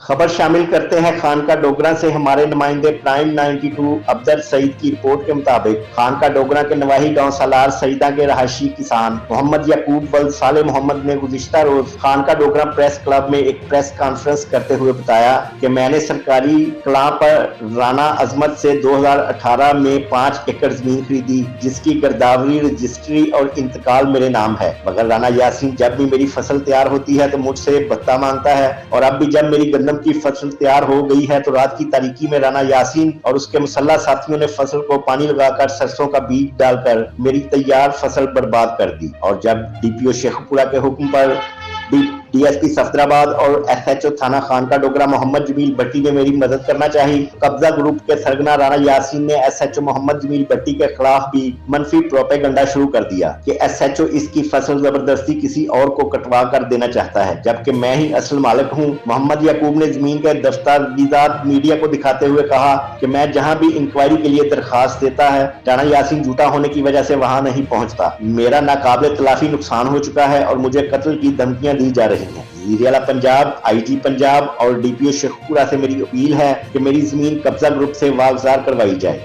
खबर शामिल करते हैं खानका डोगरा से। हमारे नुमाइंदे प्राइम 92 अफजल सईद की रिपोर्ट के मुताबिक खानका डोगरा के नवाही गांव सालार सईदा के रहायशी किसान मोहम्मद याकूब वल्द साले मोहम्मद ने गुज़िश्ता रोज खानका डोगरा प्रेस क्लब में एक प्रेस कॉन्फ्रेंस करते हुए बताया कि मैंने सरकारी क्लां पर राना अजमत से 2018 में 5 एकड़ जमीन खरीदी, जिसकी गिरदावरी, रजिस्ट्री और इंतकाल मेरे नाम है। मगर राना यासीन जब भी मेरी फसल तैयार होती है तो मुझसे भत्ता मांगता है, और अब भी जब मेरी गन्नम की फसल तैयार हो गई है तो रात की तारीकी में राना यासीन और उसके मुसल्लह साथियों ने फसल को पानी लगाकर सरसों का बीज डालकर मेरी तैयार फसल बर्बाद कर दी। और जब डीपीओ शेखपुरा के हुक्म पर डीएसपी सफदराबाद और एसएचओ थाना खानका डोगरा मोहम्मद जमील भट्टी ने मेरी मदद करना चाही, कब्जा ग्रुप के सरगना राना यासीन ने एसएचओ मोहम्मद जमील भट्टी के खिलाफ भी मनफी प्रोपेगेंडा शुरू कर दिया कि एसएचओ इसकी फसल जबरदस्ती किसी और को कटवा कर देना चाहता है, जबकि मैं ही असल मालिक हूं। मोहम्मद याकूब ने जमीन के दस्तावेजात मीडिया को दिखाते हुए कहा कि मैं जहां भी इंक्वायरी के लिए दरखास्त देता है, राना यासीन झूठा होने की वजह से वहां नहीं पहुंचता। मेरा नाकाबिले तलाफी नुकसान हो चुका है और मुझे कत्ल की धमकियां दी जा रही हैं। वज़ीर आला पंजाब, आईजी पंजाब और डीपीओ शेखपुरा से मेरी अपील है कि मेरी जमीन कब्जा ग्रुप से वागजार करवाई जाए।